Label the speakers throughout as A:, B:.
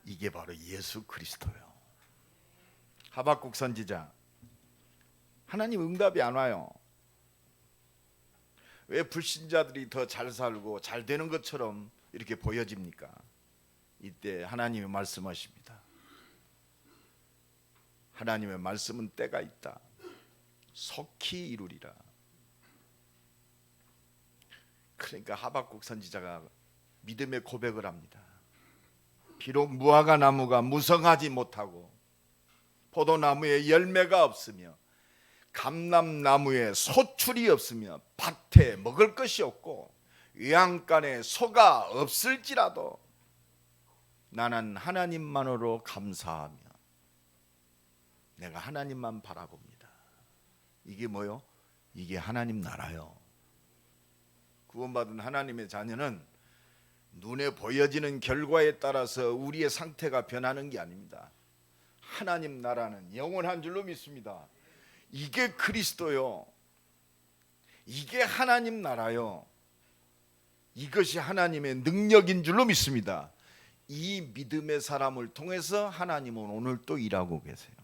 A: 이게 바로 예수 그리스도요. 하박국 선지자, 하나님 응답이 안 와요. 왜 불신자들이 더 잘 살고 잘 되는 것처럼 이렇게 보여집니까? 이때 하나님이 말씀하십니다. 하나님의 말씀은 때가 있다. 속히 이루리라. 그러니까 하박국 선지자가 믿음의 고백을 합니다. 비록 무화과 나무가 무성하지 못하고 포도나무에 열매가 없으며 감람나무에 소출이 없으며 밭에 먹을 것이 없고 외양간에 소가 없을지라도 나는 하나님만으로 감사하며 내가 하나님만 바라봅니다. 이게 뭐요? 이게 하나님 나라요. 구원받은 하나님의 자녀는 눈에 보여지는 결과에 따라서 우리의 상태가 변하는 게 아닙니다. 하나님 나라는 영원한 줄로 믿습니다. 이게 그리스도요. 이게 하나님 나라요. 이것이 하나님의 능력인 줄로 믿습니다. 이 믿음의 사람을 통해서 하나님은 오늘 또 일하고 계세요.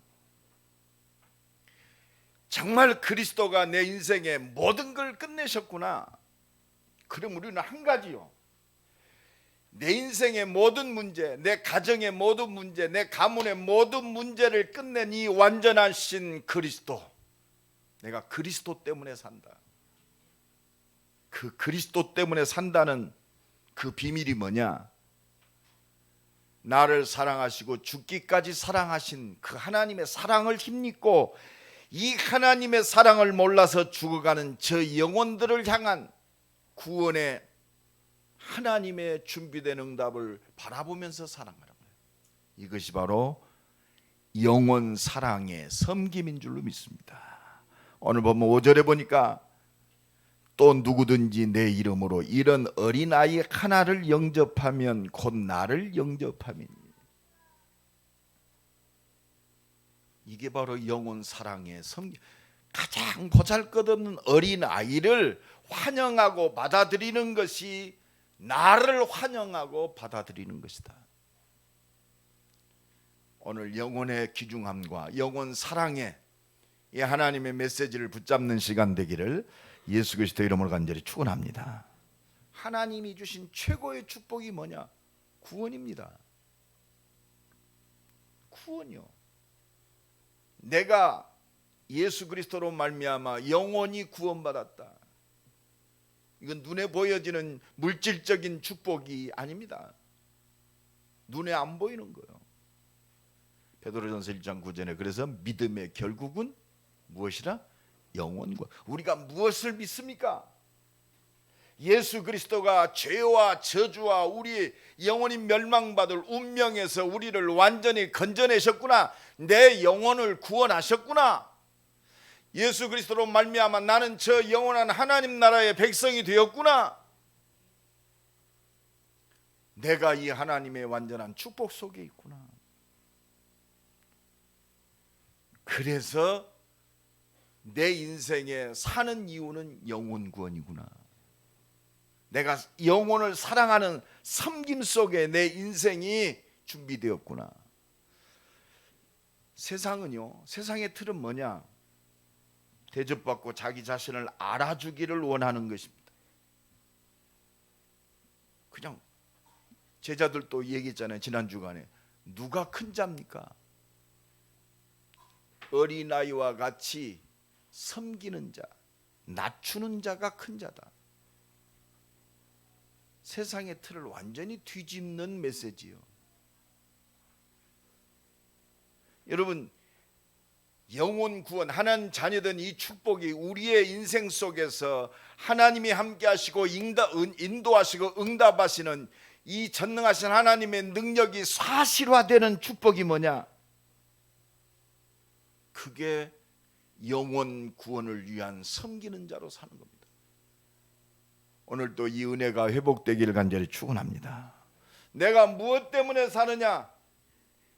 A: 정말 그리스도가 내 인생의 모든 걸 끝내셨구나. 그럼 우리는 한 가지요. 내 인생의 모든 문제, 내 가정의 모든 문제, 내 가문의 모든 문제를 끝낸 이 완전하신 그리스도, 내가 그리스도 때문에 산다. 그 그리스도 때문에 산다는 그 비밀이 뭐냐? 나를 사랑하시고 죽기까지 사랑하신 그 하나님의 사랑을 힘입고 이 하나님의 사랑을 몰라서 죽어가는 저 영혼들을 향한 구원의 하나님의 준비된 응답을 바라보면서 사랑하는 거예요. 이것이 바로 영혼 사랑의 섬김인 줄로 믿습니다. 오늘 보면 5절에 보니까 또 누구든지 내 이름으로 이런 어린아이 하나를 영접하면 곧 나를 영접함이니. 이게 바로 영혼 사랑의 섬김. 가장 보잘것없는 어린아이를 환영하고 받아들이는 것이 나를 환영하고 받아들이는 것이다. 오늘 영혼의 귀중함과 영혼 사랑의 이 하나님의 메시지를 붙잡는 시간 되기를 예수 그리스도 이름으로 간절히 축원합니다. 하나님이 주신 최고의 축복이 뭐냐? 구원입니다. 구원이요. 내가 예수 그리스도로 말미암아 영원히 구원받았다. 이건 눈에 보여지는 물질적인 축복이 아닙니다. 눈에 안 보이는 거예요. 베드로전서 1장 9절에 그래서 믿음의 결국은 무엇이라? 영원과. 우리가 무엇을 믿습니까? 예수 그리스도가 죄와 저주와 우리 영원히 멸망받을 운명에서 우리를 완전히 건져내셨구나. 내 영혼을 구원하셨구나. 예수 그리스도로 말미암아 나는 저 영원한 하나님 나라의 백성이 되었구나. 내가 이 하나님의 완전한 축복 속에 있구나. 그래서 내 인생에 사는 이유는 영혼 구원이구나. 내가 영혼을 사랑하는 섬김 속에 내 인생이 준비되었구나. 세상은요, 세상의 틀은 뭐냐? 대접받고 자기 자신을 알아주기를 원하는 것입니다. 그냥 제자들도 얘기했잖아요. 지난 주간에 누가 큰 자입니까? 어린아이와 같이 섬기는 자, 낮추는 자가 큰 자다. 세상의 틀을 완전히 뒤집는 메시지요. 여러분, 영혼 구원, 하나님 자녀된 이 축복이 우리의 인생 속에서 하나님이 함께 하시고 인도하시고 응답하시는 이 전능하신 하나님의 능력이 사실화되는 축복이 뭐냐? 그게 영혼 구원을 위한 섬기는 자로 사는 겁니다. 오늘도 이 은혜가 회복되기를 간절히 축원합니다. 내가 무엇 때문에 사느냐?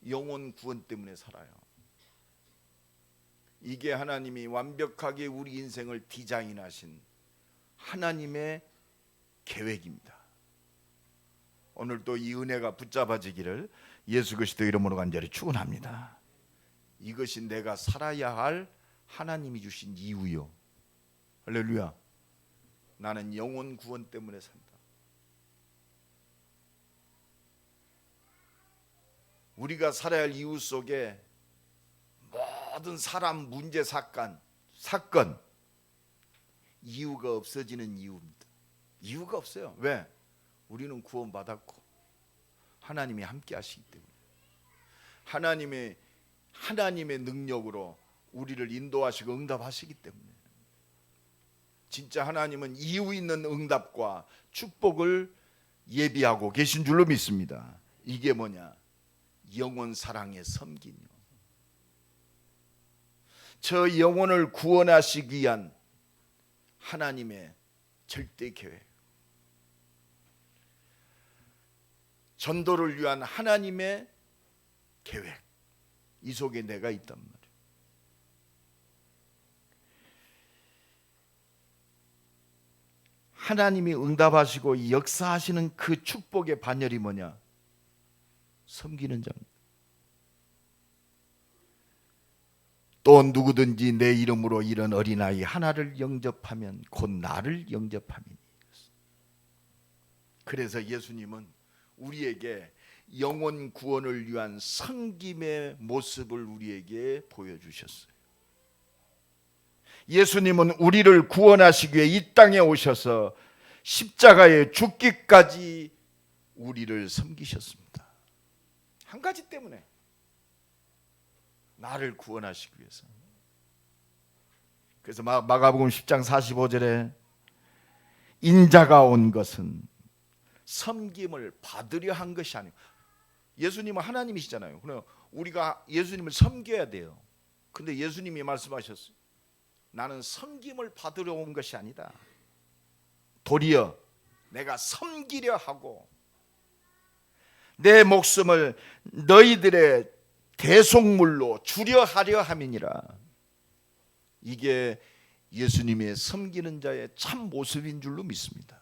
A: 영혼 구원 때문에 살아요. 이게 하나님이 완벽하게 우리 인생을 디자인하신 하나님의 계획입니다. 오늘도 이 은혜가 붙잡아지기를 예수 그리스도 이름으로 간절히 축원합니다. 이것이 내가 살아야 할 하나님이 주신 이유요. 할렐루야. 나는 영혼 구원 때문에 산다. 우리가 살아야 할 이유 속에 모든 사람, 문제, 사건 이유가 없어지는 이유입니다. 이유가 없어요. 왜? 우리는 구원받았고 하나님이 함께 하시기 때문에, 하나님의 능력으로 우리를 인도하시고 응답하시기 때문에, 진짜 하나님은 이유 있는 응답과 축복을 예비하고 계신 줄로 믿습니다. 이게 뭐냐? 영혼 사랑의 섬기며 저 영혼을 구원하시기 위한 하나님의 절대 계획, 전도를 위한 하나님의 계획, 이 속에 내가 있단 말이에요. 하나님이 응답하시고 역사하시는 그 축복의 반열이 뭐냐? 섬기는 자입니다. 또 누구든지 내 이름으로 이런 어린아이 하나를 영접하면 곧 나를 영접함이니. 그래서 예수님은 우리에게 영혼 구원을 위한 섬김의 모습을 우리에게 보여주셨어요. 예수님은 우리를 구원하시기 위해 이 땅에 오셔서 십자가에 죽기까지 우리를 섬기셨습니다. 한 가지 때문에, 나를 구원하시기 위해서. 그래서 마가복음 10장 45절에 인자가 온 것은 섬김을 받으려 한 것이 아니고, 예수님은 하나님이시잖아요. 그럼 우리가 예수님을 섬겨야 돼요. 근데 예수님이 말씀하셨어요. 나는 섬김을 받으려 온 것이 아니다. 도리어 내가 섬기려 하고 내 목숨을 너희들의 대속물로 주려 하려 함이니라. 이게 예수님의 섬기는 자의 참 모습인 줄로 믿습니다.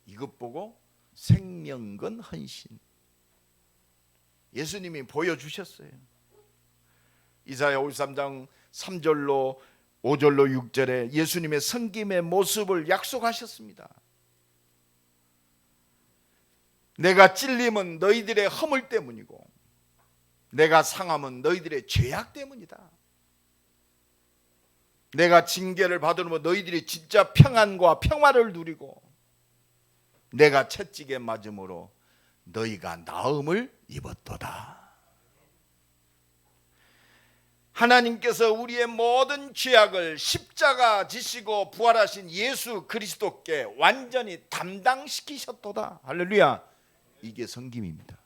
A: 이것 보고 생명건 헌신, 예수님이 보여주셨어요. 이사야 53장 3절로 5절로 6절에 예수님의 섬김의 모습을 약속하셨습니다. 내가 찔림은 너희들의 허물 때문이고 내가 상함은 너희들의 죄악 때문이다. 내가 징계를 받으면 너희들이 진짜 평안과 평화를 누리고 내가 채찍에 맞음으로 너희가 나음을 입었도다. 하나님께서 우리의 모든 죄악을 십자가 지시고 부활하신 예수 그리스도께 완전히 담당시키셨도다. 할렐루야. 이게 섬김입니다.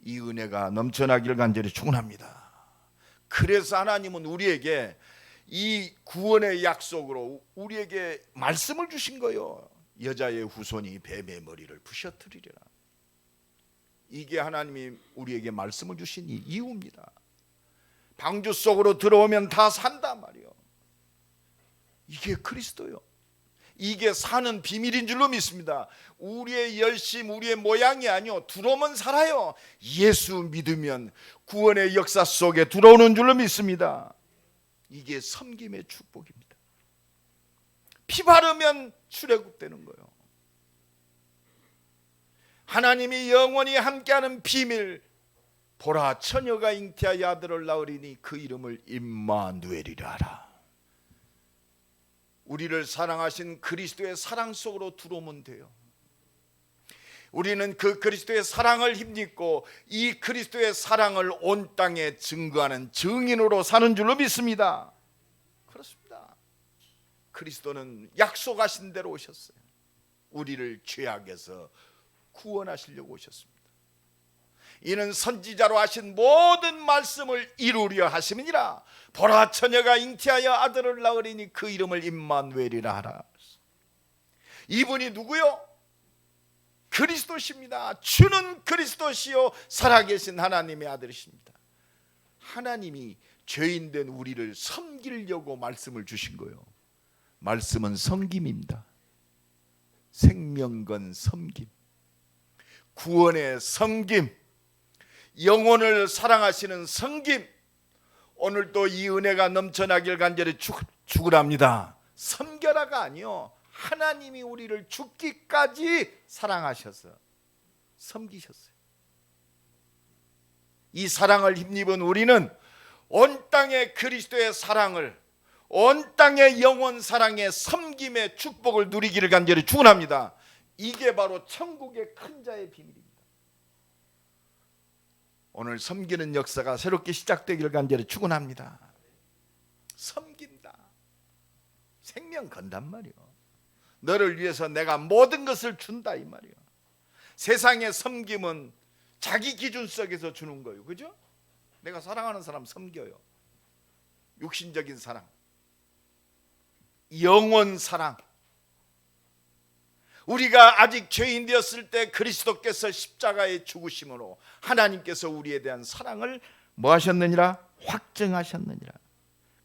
A: 이 은혜가 넘쳐나기를 간절히 축원합니다. 그래서 하나님은 우리에게 이 구원의 약속으로 우리에게 말씀을 주신 거예요. 여자의 후손이 뱀의 머리를 부셔뜨리리라. 이게 하나님이 우리에게 말씀을 주신 이유입니다. 방주 속으로 들어오면 다 산단 말이요. 이게 그리스도요. 이게 사는 비밀인 줄로 믿습니다. 우리의 열심, 우리의 모양이 아니요, 들어오면 살아요. 예수 믿으면 구원의 역사 속에 들어오는 줄로 믿습니다. 이게 섬김의 축복입니다. 피 바르면 출애굽되는 거예요. 하나님이 영원히 함께하는 비밀, 보라 처녀가 잉태하여 아들을 낳으리니 그 이름을 임마누엘이라 하라. 우리를 사랑하신 그리스도의 사랑 속으로 들어오면 돼요. 우리는 그 그리스도의 사랑을 힘입고 이 그리스도의 사랑을 온 땅에 증거하는 증인으로 사는 줄로 믿습니다. 그렇습니다. 그리스도는 약속하신 대로 오셨어요. 우리를 죄악에서 구원하시려고 오셨습니다. 이는 선지자로 하신 모든 말씀을 이루려 하심이니라. 보라 처녀가 잉태하여 아들을 낳으리니 그 이름을 임마누엘이라 하라. 이분이 누구요? 그리스도십니다. 주는 그리스도시요 살아계신 하나님의 아들이십니다. 하나님이 죄인된 우리를 섬기려고 말씀을 주신 거예요. 말씀은 섬김입니다. 생명건 섬김, 구원의 섬김, 영혼을 사랑하시는 섬김, 오늘도 이 은혜가 넘쳐나길 간절히 축원합니다. 섬겨라가 아니요, 하나님이 우리를 죽기까지 사랑하셔서 섬기셨어요. 이 사랑을 힘입은 우리는 온 땅의 그리스도의 사랑을, 온 땅의 영원 사랑의 섬김의 축복을 누리기를 간절히 축원합니다. 이게 바로 천국의 큰 자의 비밀입니다. 오늘 섬기는 역사가 새롭게 시작되기를 간절히 축원합니다. 섬긴다, 생명 건단 말이요. 너를 위해서 내가 모든 것을 준다 이 말이요. 세상의 섬김은 자기 기준 속에서 주는 거예요. 그죠? 내가 사랑하는 사람 섬겨요. 육신적인 사랑, 영원 사랑. 우리가 아직 죄인 되었을 때 그리스도께서 십자가에 죽으심으로 하나님께서 우리에 대한 사랑을 뭐 하셨느니라? 확증하셨느니라.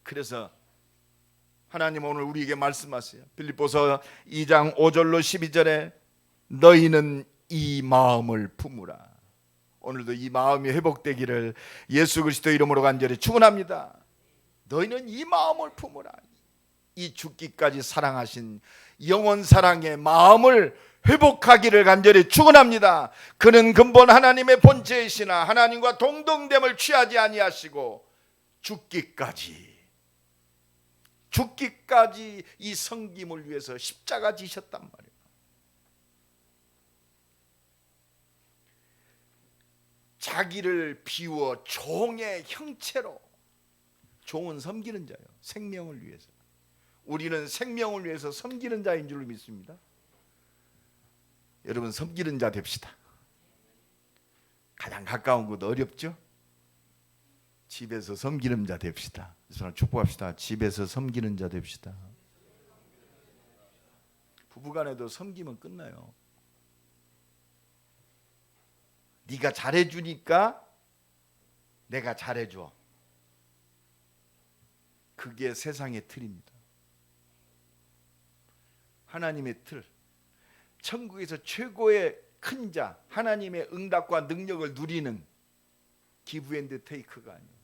A: 그래서 하나님 오늘 우리에게 말씀하세요. 빌립보서 2장 5절로 12절에 너희는 이 마음을 품으라. 오늘도 이 마음이 회복되기를 예수 그리스도 이름으로 간절히 축원합니다. 너희는 이 마음을 품으라. 이 죽기까지 사랑하신 영원 사랑의 마음을 회복하기를 간절히 축원합니다. 그는 근본 하나님의 본체이시나 하나님과 동등됨을 취하지 아니하시고 죽기까지 이 섬김을 위해서 십자가 지셨단 말이에요. 자기를 비워 종의 형체로, 종은 섬기는 자예요. 생명을 위해서. 우리는 생명을 위해서 섬기는 자인 줄 믿습니다. 여러분, 섬기는 자 됩시다. 가장 가까운 곳 어렵죠? 집에서 섬기는 자 됩시다. 그래서 축복합시다. 집에서 섬기는 자 됩시다. 부부간에도 섬기면 끝나요. 네가 잘해주니까 내가 잘해줘. 그게 세상의 틀입니다. 하나님의 틀, 천국에서 최고의 큰 자, 하나님의 응답과 능력을 누리는 기브 앤드 테이크가 아니에요.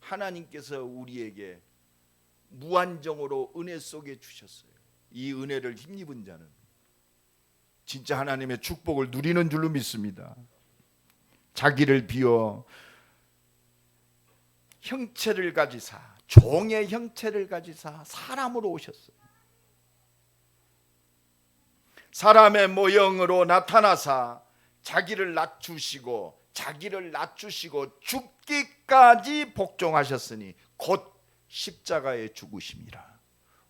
A: 하나님께서 우리에게 무한정으로 은혜 속에 주셨어요. 이 은혜를 힘입은 자는 진짜 하나님의 축복을 누리는 줄로 믿습니다. 자기를 비워 형체를 가지사, 종의 형체를 가지사 사람으로 오셨어요. 사람의 모형으로 나타나사 자기를 낮추시고 죽기까지 복종하셨으니 곧 십자가에 죽으심이라.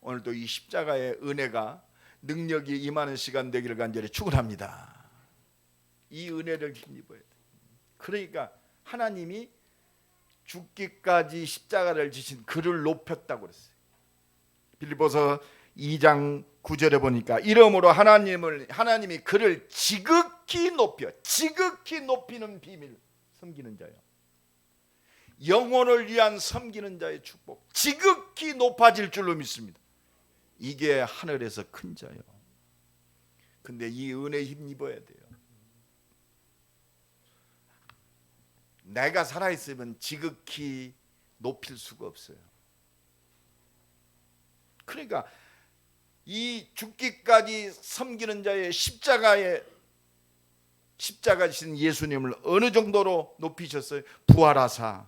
A: 오늘도 이 십자가의 은혜가 능력이 임하는 시간 되기를 간절히 축원합니다. 이 은혜를 힘입어야 돼요. 그러니까 하나님이 죽기까지 십자가를 지신 그를 높였다고 그랬어요. 빌립보서 2장 9절에 보니까 이러므로 하나님이 그를 지극히 높이는 비밀, 섬기는 자요. 영혼을 위한 섬기는 자의 축복, 지극히 높아질 줄로 믿습니다. 이게 하늘에서 큰 자요. 근데 이 은혜에 힘입어야 돼요. 내가 살아있으면 지극히 높일 수가 없어요. 그러니까 이 죽기까지 섬기는 자의 십자가신 예수님을 어느 정도로 높이셨어요? 부활하사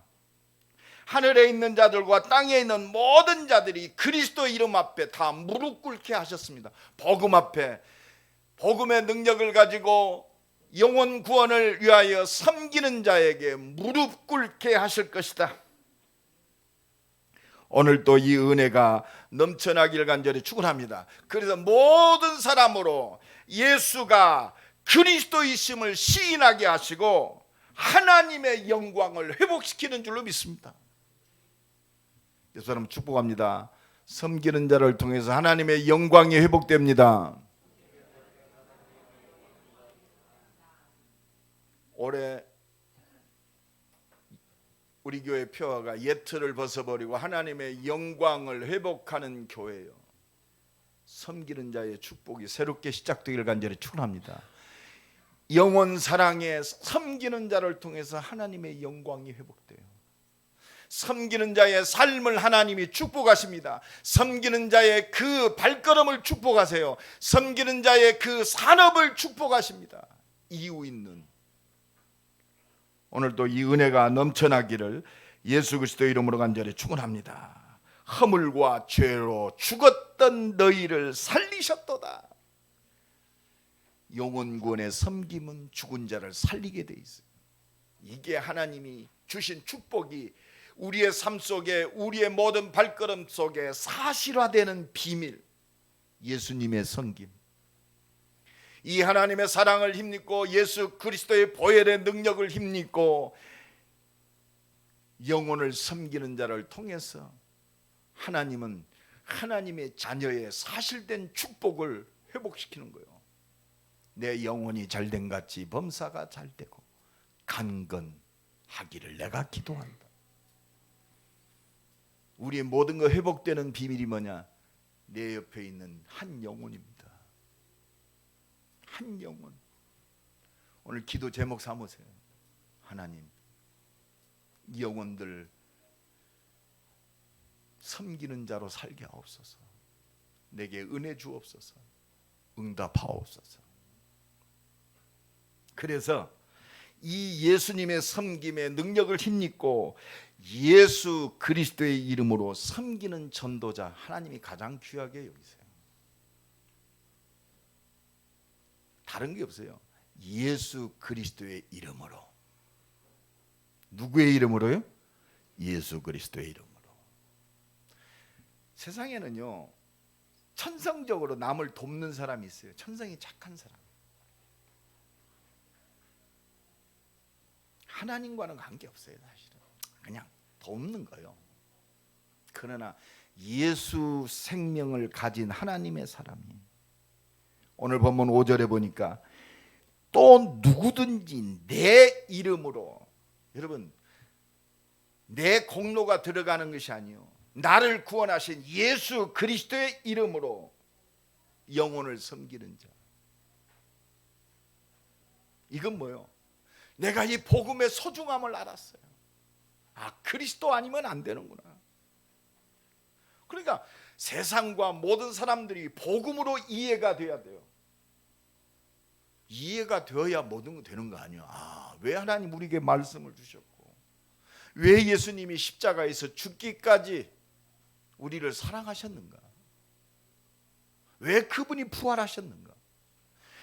A: 하늘에 있는 자들과 땅에 있는 모든 자들이 그리스도 이름 앞에 다 무릎 꿇게 하셨습니다. 복음 앞에, 복음의 능력을 가지고 영혼 구원을 위하여 섬기는 자에게 무릎 꿇게 하실 것이다. 오늘도 이 은혜가 넘쳐나기를 간절히 축원합니다. 그래서 모든 사람으로 예수가 그리스도이심을 시인하게 하시고 하나님의 영광을 회복시키는 줄로 믿습니다. 그래서 여러분 축복합니다. 섬기는 자를 통해서 하나님의 영광이 회복됩니다. 올해 우리 교회 표어가 예틀을 벗어버리고 하나님의 영광을 회복하는 교회예요. 섬기는 자의 축복이 새롭게 시작되기를 간절히 축원합니다. 영원 사랑에 섬기는 자를 통해서 하나님의 영광이 회복돼요. 섬기는 자의 삶을 하나님이 축복하십니다. 섬기는 자의 그 발걸음을 축복하세요. 섬기는 자의 그 산업을 축복하십니다. 이유 있는, 오늘도 이 은혜가 넘쳐나기를 예수 그리스도의 이름으로 간절히 축원합니다. 허물과 죄로 죽었던 너희를 살리셨도다. 영혼 구원의 섬김은 죽은 자를 살리게 돼 있어요. 이게 하나님이 주신 축복이 우리의 삶 속에, 우리의 모든 발걸음 속에 사실화되는 비밀, 예수님의 섬김. 이 하나님의 사랑을 힘입고 예수 그리스도의 보혈의 능력을 힘입고 영혼을 섬기는 자를 통해서 하나님은 하나님의 자녀의 사실된 축복을 회복시키는 거예요. 내 영혼이 잘된 같이 범사가 잘되고 강건하기를 내가 기도한다. 우리의 모든 거 회복되는 비밀이 뭐냐? 내 옆에 있는 한 영혼입니다. 한 영혼. 오늘 기도 제목 삼으세요. 하나님, 이 영혼들 섬기는 자로 살게 하옵소서. 내게 은혜 주옵소서. 응답하옵소서. 그래서 이 예수님의 섬김의 능력을 힘입고 예수 그리스도의 이름으로 섬기는 전도자, 하나님이 가장 귀하게 여기세요. 다른 게 없어요. 예수 그리스도의 이름으로. 누구의 이름으로요? 예수 그리스도의 이름으로. 세상에는요, 천성적으로 남을 돕는 사람이 있어요. 천성이 착한 사람. 하나님과는 관계없어요. 사실은 그냥 돕는 거예요. 그러나 예수 생명을 가진 하나님의 사람이, 오늘 본문 5절에 보니까 또 누구든지 내 이름으로, 여러분 내 공로가 들어가는 것이 아니요, 나를 구원하신 예수 그리스도의 이름으로 영혼을 섬기는 자. 이건 뭐예요? 내가 이 복음의 소중함을 알았어요. 아, 그리스도 아니면 안 되는구나. 그러니까 세상과 모든 사람들이 복음으로 이해가 돼야 돼요. 이해가 되어야 모든 거 되는 거 아니에요. 아, 왜 하나님 우리에게 말씀을 주셨고, 왜 예수님이 십자가에서 죽기까지 우리를 사랑하셨는가? 왜 그분이 부활하셨는가?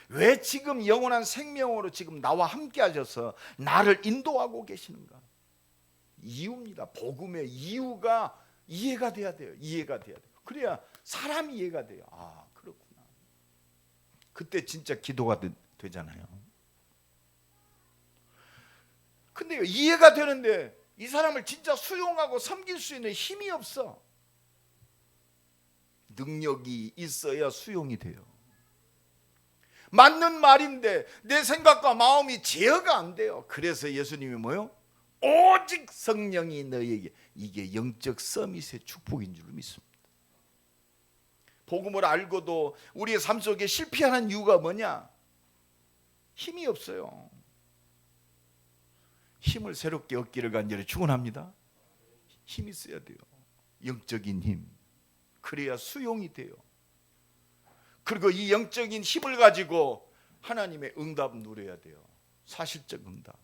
A: 왜 지금 영원한 생명으로 지금 나와 함께 하셔서 나를 인도하고 계시는가? 이유입니다. 복음의 이유가 이해가 돼야 돼요. 이해가 돼야 돼요. 그래야 사람이 이해가 돼요. 아, 그렇구나. 그때 진짜 기도가 되잖아요. 근데 이해가 되는데 이 사람을 진짜 수용하고 섬길 수 있는 힘이 없어. 능력이 있어야 수용이 돼요. 맞는 말인데 내 생각과 마음이 제어가 안 돼요. 그래서 예수님이 뭐요? 오직 성령이 너희에게, 이게 영적 서밋의 축복인 줄 믿습니다. 복음을 알고도 우리의 삶 속에 실패하는 이유가 뭐냐? 힘이 없어요. 힘을 새롭게 얻기를 간절히 축원합니다. 힘이 있어야 돼요. 영적인 힘. 그래야 수용이 돼요. 그리고 이 영적인 힘을 가지고 하나님의 응답 누려야 돼요. 사실적 응답.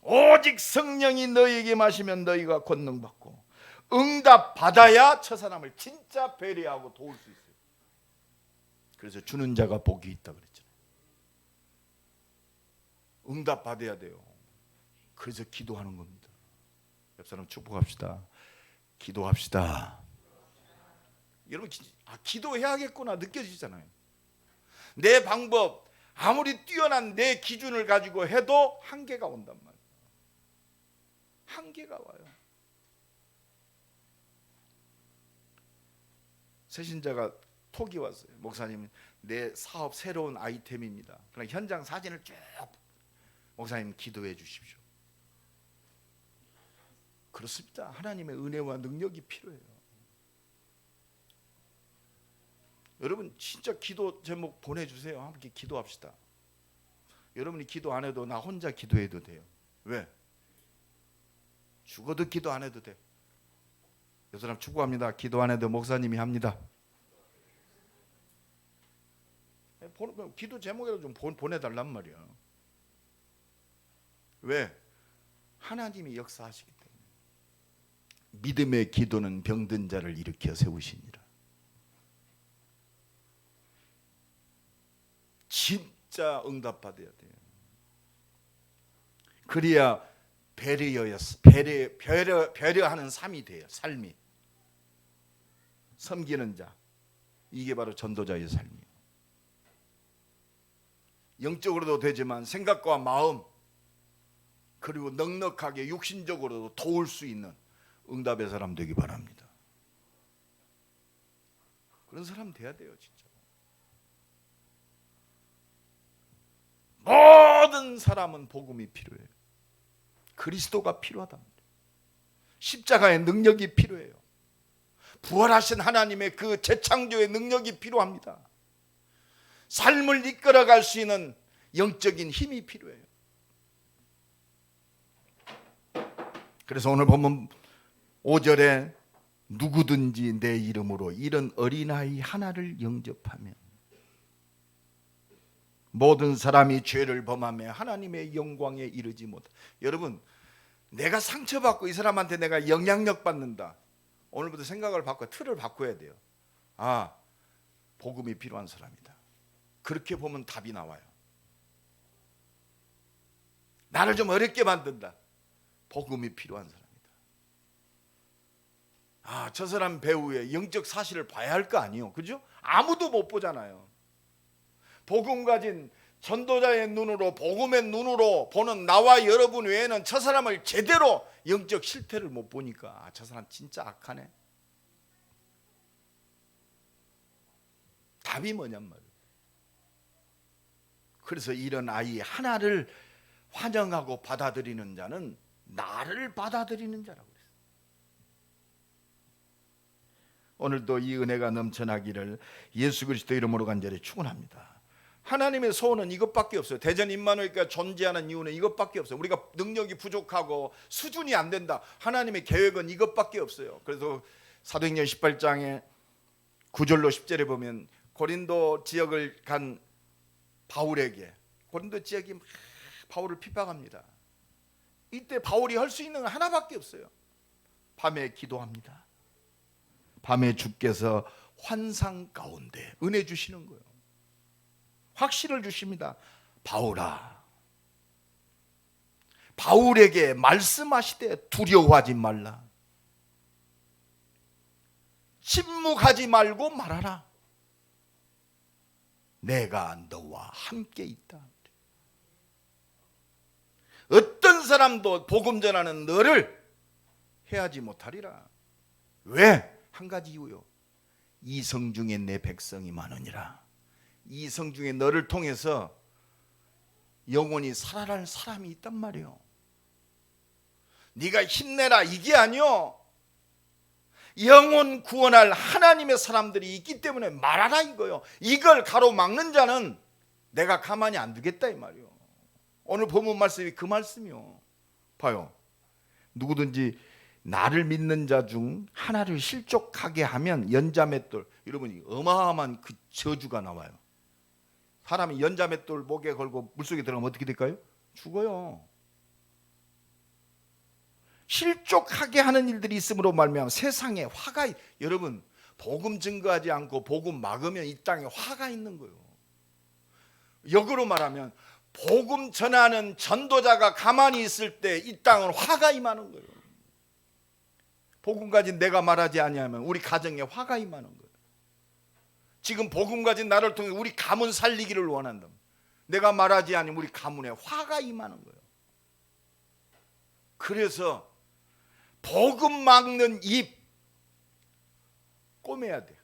A: 오직 성령이 너희에게 마시면 너희가 권능받고, 응답 받아야 저 사람을 진짜 배려하고 도울 수 있어요. 그래서 주는 자가 복이 있다 그랬잖아요. 응답 받아야 돼요. 그래서 기도하는 겁니다. 옆 사람 축복합시다. 기도합시다. 여러분, 기도해야겠구나 느껴지잖아요. 내 방법, 아무리 뛰어난 내 기준을 가지고 해도 한계가 온단 말이에요. 한계가 와요. 새신자가 톡이 왔어요. 목사님, 내 사업 새로운 아이템입니다. 그러나 현장 사진을 쭉, 목사님 기도해 주십시오. 그렇습니다. 하나님의 은혜와 능력이 필요해요. 여러분 진짜 기도 제목 보내주세요. 함께 기도합시다. 여러분이 기도 안 해도 나 혼자 기도해도 돼요. 왜? 죽어도 기도 안 해도 돼. 이 사람 축구합니다. 기도 안 해도 목사님이 합니다. 기도 제목이라도 좀 보내달란 말이야. 왜? 하나님이 역사하시기 때문에. 믿음의 기도는 병든 자를 일으켜 세우시니라. 진짜 응답받아야 돼요. 그래야 배려하는 삶이 돼요. 삶이. 섬기는 자. 이게 바로 전도자의 삶이에요. 영적으로도 되지만 생각과 마음, 그리고 넉넉하게 육신적으로도 도울 수 있는 응답의 사람 되기 바랍니다. 그런 사람 돼야 돼요. 진짜. 모든 사람은 복음이 필요해요. 그리스도가 필요하답니다. 십자가의 능력이 필요해요. 부활하신 하나님의 그 재창조의 능력이 필요합니다. 삶을 이끌어갈 수 있는 영적인 힘이 필요해요. 그래서 오늘 보면 5절에 누구든지 내 이름으로 이런 어린아이 하나를 영접하면 모든 사람이 죄를 범하며 하나님의 영광에 이르지 못해. 여러분, 내가 상처받고 이 사람한테 내가 영향력 받는다. 오늘부터 생각을 바꿔, 틀을 바꿔야 돼요. 아, 복음이 필요한 사람이다. 그렇게 보면 답이 나와요. 나를 좀 어렵게 만든다. 복음이 필요한 사람이다. 아, 저 사람 배우의 영적 사실을 봐야 할 거 아니에요. 그죠? 아무도 못 보잖아요. 복음 가진 전도자의 눈으로, 복음의 눈으로 보는 나와 여러분 외에는 저 사람을 제대로 영적 실태를 못 보니까, 아, 저 사람 진짜 악하네. 답이 뭐냔 말이에요. 그래서 이런 아이 하나를 환영하고 받아들이는 자는 나를 받아들이는 자라고 그랬어요. 오늘도 이 은혜가 넘쳐나기를 예수 그리스도 이름으로 간절히 축원합니다. 하나님의 소원은 이것밖에 없어요. 대전 임마누엘교회가 존재하는 이유는 이것밖에 없어요. 우리가 능력이 부족하고 수준이 안 된다. 하나님의 계획은 이것밖에 없어요. 그래서 사도행전 18장에 9절로 10절에 보면 고린도 지역을 간 바울에게, 고린도 지역이 막 바울을 핍박합니다. 이때 바울이 할 수 있는 건 하나밖에 없어요. 밤에 기도합니다. 밤에 주께서 환상 가운데 은혜 주시는 거예요. 확신을 주십니다. 바울아, 바울에게 말씀하시되 두려워하지 말라. 침묵하지 말고 말하라. 내가 너와 함께 있다. 어떤 사람도 복음 전하는 너를 해하지 못하리라. 왜? 한 가지 이유요. 이성 중에 내 백성이 많으니라. 이성 중에 너를 통해서 영원히 살아날 사람이 있단 말이에요. 네가 힘내라 이게 아니요. 영혼 구원할 하나님의 사람들이 있기 때문에 말하라 이거요. 이걸 가로막는 자는 내가 가만히 안 두겠다 이 말이요. 오늘 본문 말씀이 그 말씀이요. 봐요. 누구든지 나를 믿는 자 중 하나를 실족하게 하면 연자맷돌, 여러분이 어마어마한 그 저주가 나와요. 사람이 연자맷돌 목에 걸고 물속에 들어가면 어떻게 될까요? 죽어요. 실족하게 하는 일들이 있음으로 말미암아 세상에 화가, 여러분 복음 증거하지 않고 복음 막으면 이 땅에 화가 있는 거예요. 역으로 말하면 복음 전하는 전도자가 가만히 있을 때 이 땅은 화가 임하는 거예요. 복음 가진 내가 말하지 아니하면 우리 가정에 화가 임하는 거예요. 지금 복음 가진 나를 통해 우리 가문 살리기를 원한다. 내가 말하지 않으면 우리 가문에 화가 임하는 거예요. 그래서 복음 막는 입 꼬매야 돼요.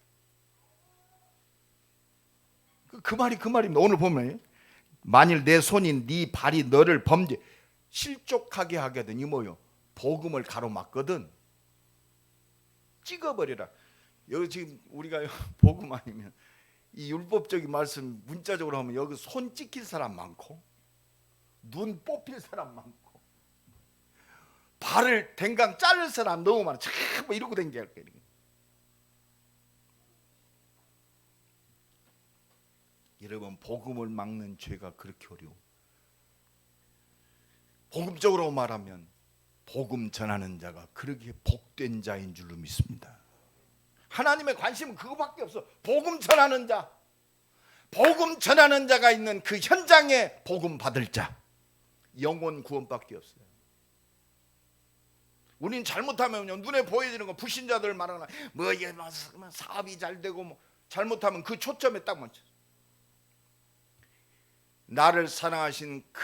A: 그 말이 그 말입니다. 오늘 보면 만일 내 손이 네 발이 너를 범죄 실족하게 하게 되니 뭐요? 복음을 가로막거든. 찍어버리라. 여기 지금 우리가 복음 아니면 이 율법적인 말씀 문자적으로 하면 여기 손 찍힐 사람 많고 눈 뽑힐 사람 많고 발을 댕강 자를 사람 너무 많아. 뭐 이러고 댕겨야 할 거예요. 여러분, 복음을 막는 죄가 그렇게 어려워. 복음적으로 말하면 복음 전하는 자가 그렇게 복된 자인 줄로 믿습니다. 하나님의 관심은 그거밖에 없어. 복음 전하는 자, 복음 전하는 자가 있는 그 현장에 복음 받을 자, 영혼 구원밖에 없어요. 우린 잘못하면요, 눈에 보여지는 거 불신자들 말하나 뭐 이게 사업이 잘 되고 뭐 잘못하면 그 초점에 딱 맞춰. 나를 사랑하신 그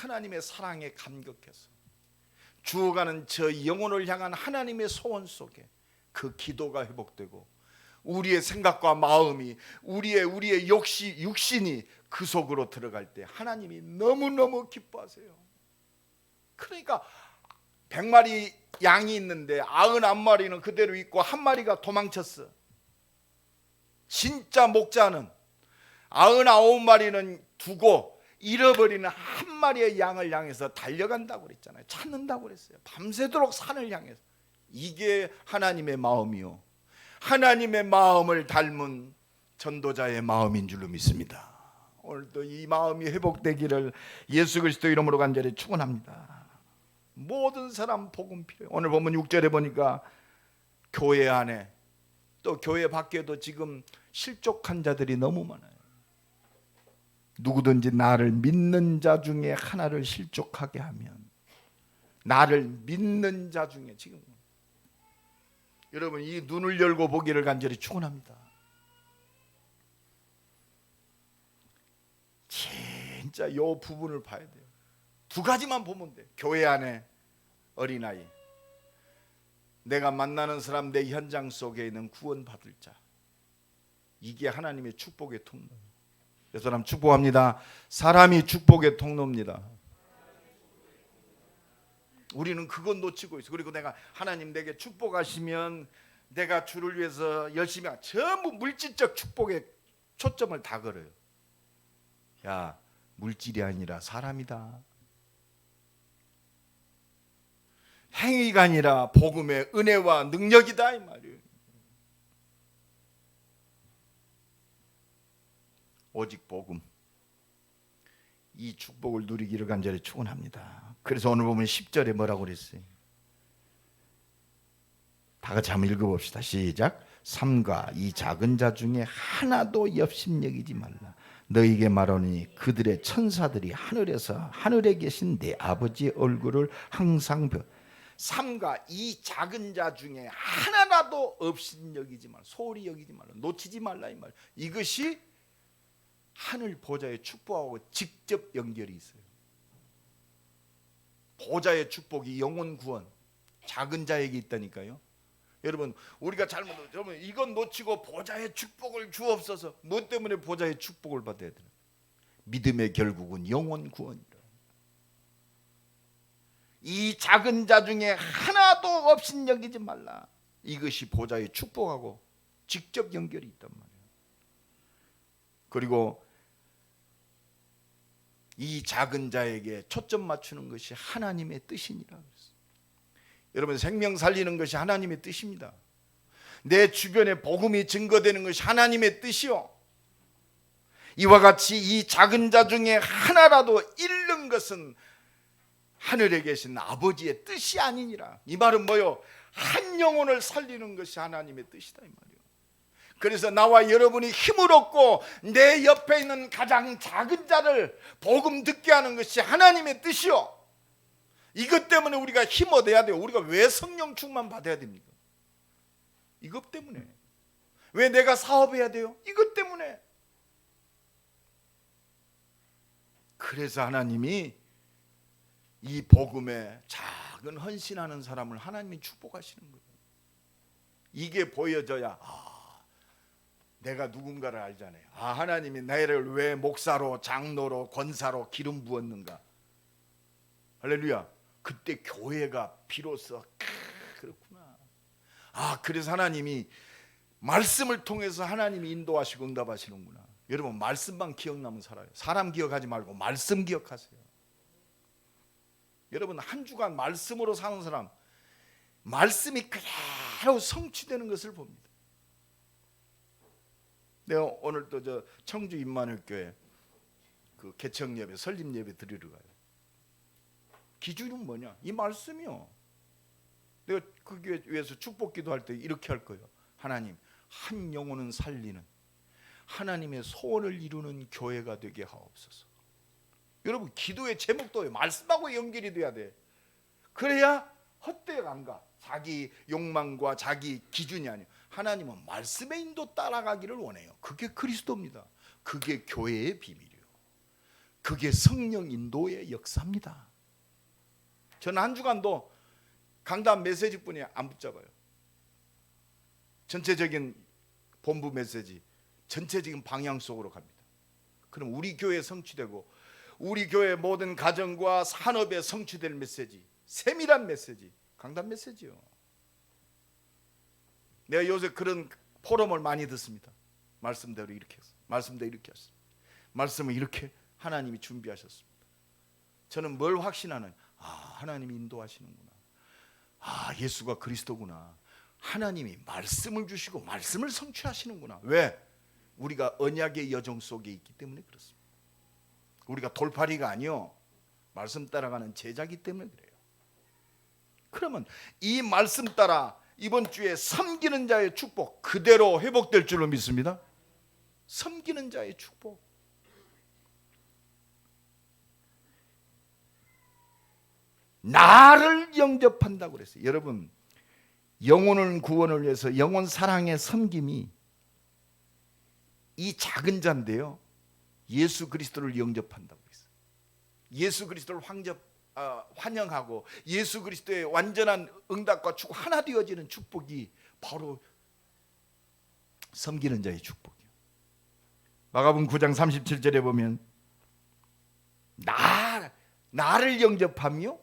A: 하나님의 사랑에 감격해서 죽어가는 저 영혼을 향한 하나님의 소원 속에 그 기도가 회복되고 우리의 생각과 마음이 우리의 육신이 그 속으로 들어갈 때 하나님이 너무너무 기뻐하세요. 그러니까 100마리 양이 있는데 99마리는 그대로 있고 한 마리가 도망쳤어. 진짜 목자는 99마리는 두고 잃어버리는 한 마리의 양을 향해서 달려간다고 그랬잖아요. 찾는다고 그랬어요. 밤새도록 산을 향해서. 이게 하나님의 마음이요, 하나님의 마음을 닮은 전도자의 마음인 줄로 믿습니다. 오늘도 이 마음이 회복되기를 예수 그리스도 이름으로 간절히 축원합니다. 모든 사람 복음 필요해요. 오늘 보면 6절에 보니까 교회 안에 또 교회 밖에도 지금 실족한 자들이 너무 많아요. 누구든지 나를 믿는 자 중에 하나를 실족하게 하면, 나를 믿는 자 중에, 지금 여러분 이 눈을 열고 보기를 간절히 축원합니다. 진짜 요 부분을 봐야 돼요. 두 가지만 보면 돼. 교회 안에 어린아이, 내가 만나는 사람, 내 현장 속에 있는 구원받을 자, 이게 하나님의 축복의 통로. 이 사람 축복합니다. 사람이 축복의 통로입니다. 우리는 그건 놓치고 있어. 그리고 내가 하나님 내게 축복하시면 내가 주를 위해서 열심히 전부 물질적 축복에 초점을 다 걸어요. 야, 물질이 아니라 사람이다. 행위가 아니라 복음의 은혜와 능력이다 이 말이에요. 오직 복음, 이 축복을 누리기를 간절히 축원합니다. 그래서 오늘 보면 10절에 뭐라고 그랬어요? 다 같이 한번 읽어봅시다. 시작. 삼가 이 작은 자 중에 하나도 업신여기지 말라. 너희에게 말하니 그들의 천사들이 하늘에 계신 내 아버지의 얼굴을 항상 삼가 이 작은 자 중에 하나라도 업신여기지 말라. 소홀히 여기지 말라. 놓치지 말라 이 말. 이것이 하늘 보좌의 축복하고 직접 연결이 있어요. 보좌의 축복이 영혼 구원, 작은 자에게 있다니까요. 여러분, 우리가 여러분 이건 놓치고 보좌의 축복을 주옵소서. 뭐 때문에 보좌의 축복을 받아야 되나? 믿음의 결국은 영혼 구원이라. 이 작은 자 중에 하나도 없인 여기지 말라. 이것이 보좌의 축복하고 직접 연결이 있단 말이에요. 그리고 이 작은 자에게 초점 맞추는 것이 하나님의 뜻이니라 그랬어요. 여러분, 생명 살리는 것이 하나님의 뜻입니다. 내 주변에 복음이 증거되는 것이 하나님의 뜻이요, 이와 같이 이 작은 자 중에 하나라도 잃는 것은 하늘에 계신 아버지의 뜻이 아니니라. 이 말은 뭐요? 한 영혼을 살리는 것이 하나님의 뜻이다 이 말이요. 그래서 나와 여러분이 힘을 얻고 내 옆에 있는 가장 작은 자를 복음 듣게 하는 것이 하나님의 뜻이요, 이것 때문에 우리가 힘 얻어야 돼요. 우리가 왜 성령 충만 받아야 됩니까? 이것 때문에. 왜 내가 사업해야 돼요? 이것 때문에. 그래서 하나님이 이 복음에 작은 헌신하는 사람을 하나님이 축복하시는 거예요. 이게 보여져야 내가 누군가를 알잖아요. 하나님이 나를 왜 목사로, 장로로, 권사로 기름 부었는가. 할렐루야. 그때 교회가 비로소 그렇구나. 그래서 하나님이 말씀을 통해서 하나님이 인도하시고 응답하시는구나. 여러분, 말씀만 기억나면 살아요. 사람 기억하지 말고 말씀 기억하세요. 여러분 한 주간 말씀으로 사는 사람, 말씀이 그대로 성취되는 것을 봅니다. 내가 오늘 또 저 청주 임마누엘교회 그 개청 예배, 설립 예배 드리러 가요. 기준은 뭐냐? 이 말씀이요. 내가 그 교회 위해서 축복 기도할 때 이렇게 할 거예요. 하나님, 한 영혼은 살리는 하나님의 소원을 이루는 교회가 되게 하옵소서. 여러분 기도의 제목도 말씀하고 연결이 돼야 돼. 그래야 헛되어 안 가. 자기 욕망과 자기 기준이 아니에요. 하나님은 말씀의 인도 따라가기를 원해요. 그게 그리스도입니다. 그게 교회의 비밀이에요. 그게 성령 인도의 역사입니다. 저는 한 주간도 강단 메시지뿐이 안 붙잡아요. 전체적인 본부 메시지, 전체적인 방향 속으로 갑니다. 그럼 우리 교회에 성취되고 우리 교회 모든 가정과 산업에 성취될 메시지, 세밀한 메시지, 강단 메시지요. 내가 요새 그런 포럼을 많이 듣습니다. 말씀대로 이렇게 했어. 말씀대로 이렇게 했어. 말씀을 이렇게 하나님이 준비하셨습니다. 저는 뭘 확신하는? 하나님이 인도하시는구나. 예수가 그리스도구나. 하나님이 말씀을 주시고 말씀을 성취하시는구나. 왜? 우리가 언약의 여정 속에 있기 때문에 그렇습니다. 우리가 돌팔이가 아니요, 말씀 따라가는 제자기 때문에 그래요. 그러면 이 말씀 따라 이번 주에 섬기는 자의 축복 그대로 회복될 줄로 믿습니다. 섬기는 자의 축복. 나를 영접한다고 그랬어요. 여러분, 영혼을 구원을 위해서 영혼 사랑의 섬김이 이 작은 자인데요, 예수 그리스도를 영접한다고 했어요. 예수 그리스도를 환영하고 예수 그리스도의 완전한 응답과 축복 하나 되어지는 축복이 바로 섬기는 자의 축복이에요. 마가복음 9장 37절에 보면 나를 영접하며,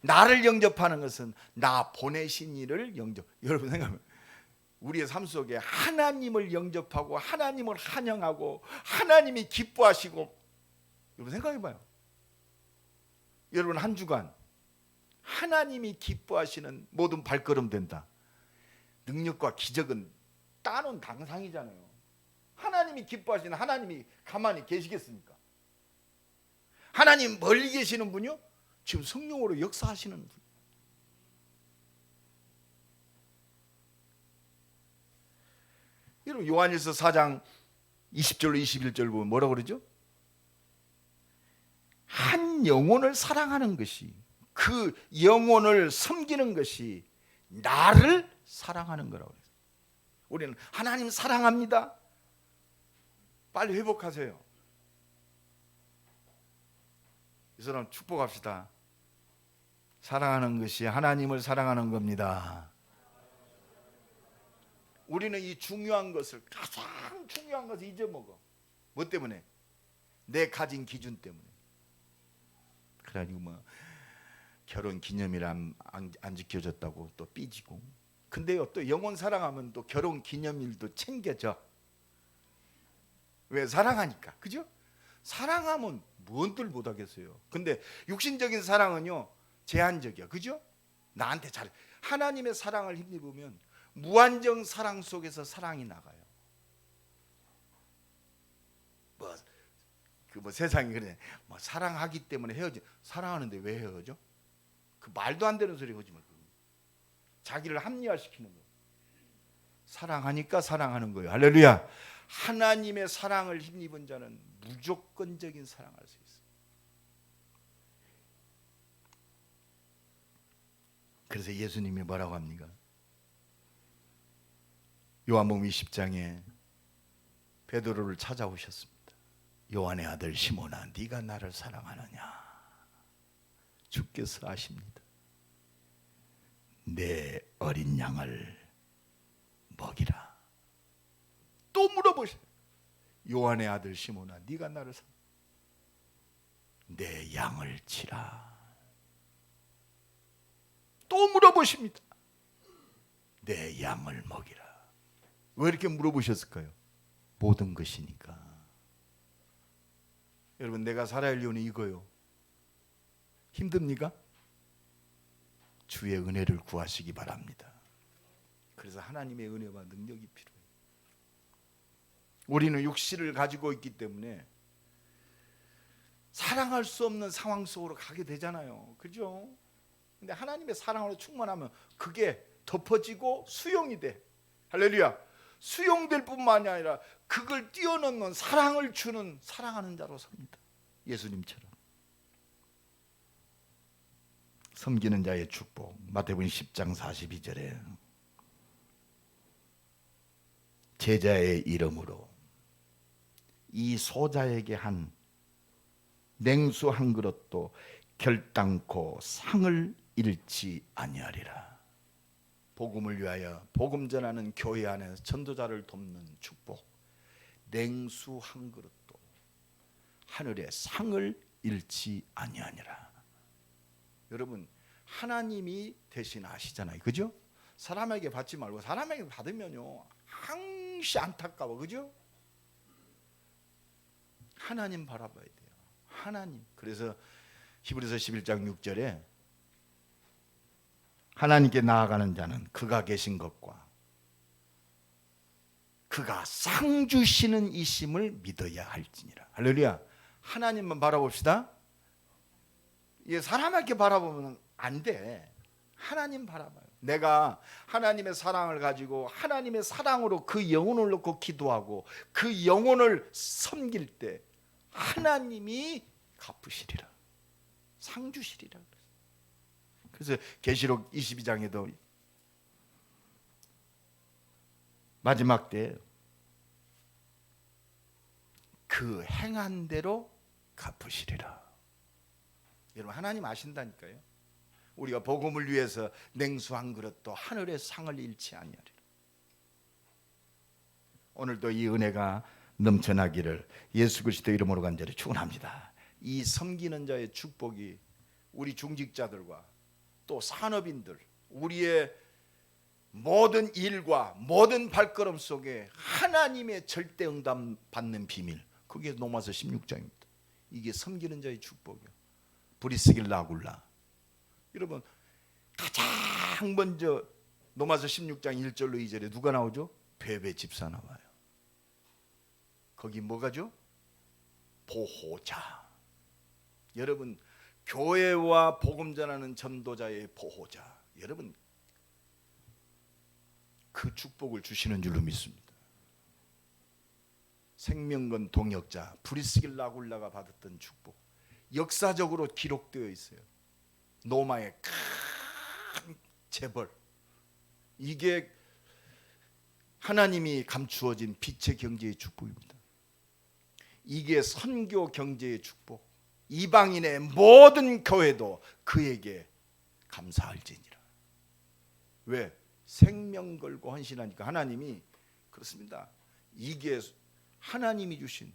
A: 나를 영접하는 것은 나 보내신 이를 영접. 여러분 생각하면 우리의 삶 속에 하나님을 영접하고 하나님을 환영하고 하나님이 기뻐하시고, 여러분 생각해봐요. 여러분 한 주간 하나님이 기뻐하시는 모든 발걸음 된다. 능력과 기적은 따놓은 당상이잖아요. 하나님이 기뻐하시는 하나님이 가만히 계시겠습니까? 하나님 멀리 계시는 분이요, 지금 성령으로 역사하시는 분. 여러분 요한일서 4장 20절로 21절 보면 뭐라고 그러죠? 한 영혼을 사랑하는 것이, 그 영혼을 섬기는 것이 나를 사랑하는 거라고 그랬어요. 우리는 하나님 사랑합니다. 빨리 회복하세요. 이 사람 축복합시다. 사랑하는 것이 하나님을 사랑하는 겁니다. 우리는 이 중요한 것을, 가장 중요한 것을 잊어먹어. 뭐 때문에? 내 가진 기준 때문에. 그래가지고 뭐 결혼 기념일 안 지켜줬다고 또 삐지고. 근데요, 또 영혼 사랑하면 또 결혼 기념일도 챙겨져. 왜? 사랑하니까. 그죠? 사랑하면 뭔들 못하겠어요. 근데 육신적인 사랑은요 제한적이야. 그죠? 나한테 잘해. 하나님의 사랑을 힘입으면 무한정 사랑 속에서 사랑이 나가요. 뭐 세상이 그래. 뭐 사랑하기 때문에 헤어지. 사랑하는데 왜 헤어져? 그 말도 안 되는 소리 하지 마. 자기를 합리화시키는 거예요. 사랑하니까 사랑하는 거예요. 할렐루야. 하나님의 사랑을 힘입은 자는 무조건적인 사랑할 수 있어요. 그래서 예수님이 뭐라고 합니까? 요한복음 20장에 베드로를 찾아오셨습니다. 요한의 아들 시몬아, 네가 나를 사랑하느냐? 주께서 아십니다. 내 어린 양을 먹이라. 또 물어보셔요. 요한의 아들 시몬아, 네가 나를 내 양을 치라. 또 물어보십니다. 내 양을 먹이라. 왜 이렇게 물어보셨을까요? 모든 것이니까. 여러분, 내가 살아야 할 이유는 이거요. 힘듭니까? 주의 은혜를 구하시기 바랍니다. 그래서 하나님의 은혜와 능력이 필요해요. 우리는 육신을 가지고 있기 때문에 사랑할 수 없는 상황 속으로 가게 되잖아요. 그죠? 근데 하나님의 사랑으로 충만하면 그게 덮어지고 수용이 돼. 할렐루야. 수용될 뿐만이 아니라 그걸 뛰어넘는 사랑을 주는 사랑하는 자로 삽니다. 예수님처럼. 섬기는 자의 축복. 마태복음 10장 42절에 제자의 이름으로 이 소자에게 한 냉수 한 그릇도 결단코 상을 잃지 아니하리라. 복음을 위하여 복음 전하는 교회 안에서 전도자를 돕는 축복. 냉수 한 그릇도 하늘의 상을 잃지 아니하니라. 여러분, 하나님이 대신하시잖아요. 그죠? 사람에게 받지 말고 사람에게 받으면요 항시 안타까워. 그죠? 하나님 바라봐야 돼요. 하나님. 그래서 히브리서 11장 6절에 하나님께 나아가는 자는 그가 계신 것과 그가 상 주시는 이심을 믿어야 할지니라. 할렐루야. 하나님만 바라봅시다. 사람에게 바라보면 안 돼. 하나님 바라봐요. 내가 하나님의 사랑을 가지고 하나님의 사랑으로 그 영혼을 놓고 기도하고 그 영혼을 섬길 때 하나님이 갚으시리라. 상 주시리라. 그래서 계시록 22장에도 마지막 때 그 행한 대로 갚으시리라. 여러분, 하나님 아신다니까요. 우리가 복음을 위해서 냉수 한 그릇도 하늘의 상을 잃지 아니하리라. 오늘도 이 은혜가 넘쳐나기를 예수 그리스도 이름으로 간절히 축원합니다. 이 섬기는 자의 축복이 우리 중직자들과 또 산업인들, 우리의 모든 일과 모든 발걸음 속에 하나님의 절대 응답 받는 비밀, 그게 로마서 16장입니다. 이게 섬기는 자의 축복이요. 브리스길라 아굴라. 여러분, 가장 먼저 로마서 16장 1절로 2절에 누가 나오죠? 베베 집사 나와요. 거기 뭐가죠? 보호자. 여러분, 교회와 복음 전하는 전도자의 보호자. 여러분, 그 축복을 주시는 줄로 믿습니다. 생명건 동역자 브리스길라 아굴라가 받았던 축복, 역사적으로 기록되어 있어요. 로마의 큰 재벌. 이게 하나님이 감추어진 빛의 경제의 축복입니다. 이게 선교 경제의 축복. 이방인의 모든 교회도 그에게 감사할지니라. 왜? 생명 걸고 헌신하니까. 하나님이 그렇습니다. 이게 하나님이 주신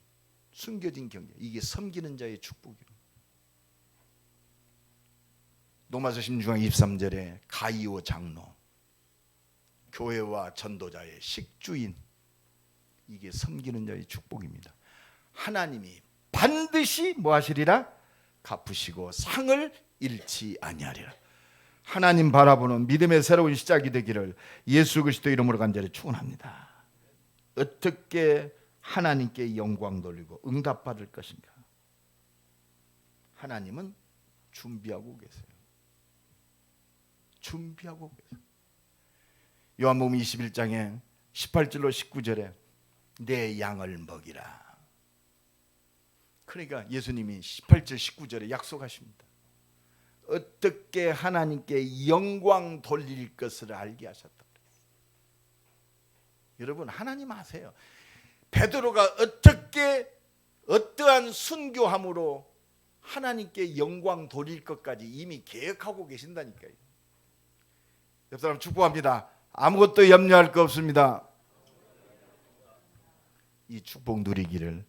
A: 숨겨진 경제, 이게 섬기는 자의 축복이에요. 로마서 16장 23절에 가이오 장로, 교회와 전도자의 식주인, 이게 섬기는 자의 축복입니다. 하나님이 반드시 뭐 하시리라? 갚으시고 상을 잃지 아니하리라. 하나님 바라보는 믿음의 새로운 시작이 되기를 예수 그리스도 이름으로 간절히 축원합니다. 어떻게 하나님께 영광 돌리고 응답받을 것인가? 하나님은 준비하고 계세요. 준비하고 계세요. 요한복음 21장에 18절로 19절에 내 양을 먹이라. 그러니까 예수님이 18절 19절에 약속하십니다. 어떻게 하나님께 영광 돌릴 것을 알게 하셨다. 여러분, 하나님 아세요. 베드로가 어떻게 어떠한 순교함으로 하나님께 영광 돌릴 것까지 이미 계획하고 계신다니까요. 옆 사람 축복합니다. 아무것도 염려할 거 없습니다. 이 축복 누리기를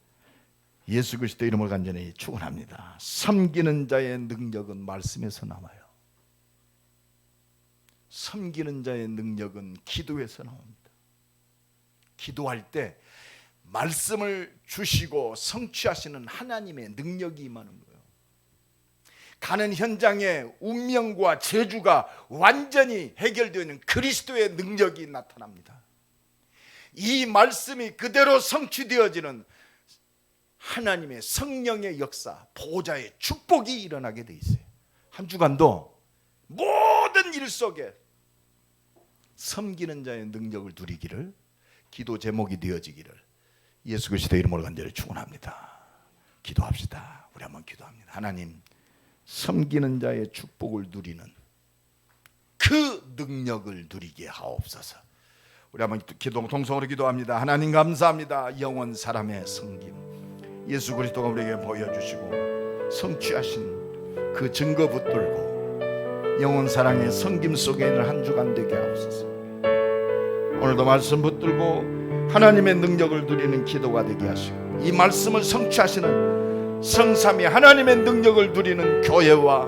A: 예수 그리스도 이름으로 간절히 축원합니다. 섬기는 자의 능력은 말씀에서 나와요. 섬기는 자의 능력은 기도에서 나옵니다. 기도할 때 말씀을 주시고 성취하시는 하나님의 능력이 임하는 거예요. 가는 현장에 운명과 저주가 완전히 해결되는 그리스도의 능력이 나타납니다. 이 말씀이 그대로 성취되어지는 하나님의 성령의 역사, 보좌의 축복이 일어나게 돼 있어요. 한 주간도 모든 일 속에 섬기는 자의 능력을 누리기를, 기도 제목이 되어지기를 예수 그리스도의 이름으로 간절히 축원합니다. 기도합시다. 우리 한번 기도합니다. 하나님, 섬기는 자의 축복을 누리는 그 능력을 누리게 하옵소서. 우리 한번 동성으로 기도합니다. 하나님 감사합니다. 영원 사람의 섬김 예수 그리스도가 우리에게 보여주시고 성취하신 그 증거 붙들고 영원 사랑의 섬김 속에 있는 한 주간 되게 하옵소서. 오늘도 말씀 붙들고 하나님의 능력을 누리는 기도가 되게 하시고 이 말씀을 성취하시는 성삼위 하나님의 능력을 누리는 교회와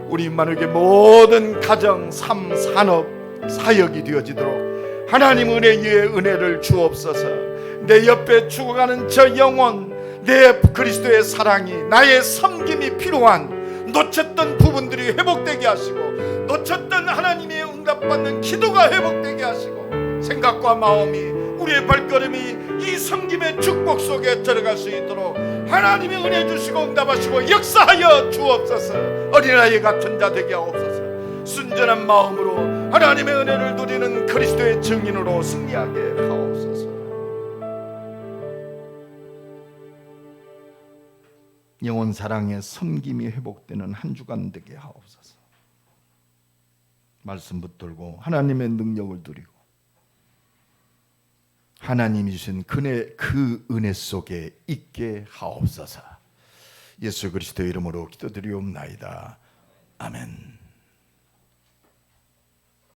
A: 우리 임마누엘교회 모든 가정, 삶, 산업, 사역이 되어지도록 하나님 은혜의 은혜를 주옵소서. 내 옆에 죽어가는 저 영혼, 내 그리스도의 사랑이, 나의 섬김이 필요한 놓쳤던 부분들이 회복되게 하시고, 놓쳤던 하나님의 응답받는 기도가 회복되게 하시고, 생각과 마음이, 우리의 발걸음이 이 섬김의 축복 속에 들어갈 수 있도록 하나님의 은혜 주시고 응답하시고 역사하여 주옵소서. 어린아이 같은 자 되게 하옵소서. 순전한 마음으로 하나님의 은혜를 누리는 그리스도의 증인으로 승리하게 하옵소서. 영원 사랑의 섬김이 회복되는 한 주간 되게 하옵소서. 말씀 붙들고 하나님의 능력을 누리고 하나님이 주신 그 은혜 속에 있게 하옵소서. 예수 그리스도의 이름으로 기도드리옵나이다. 아멘.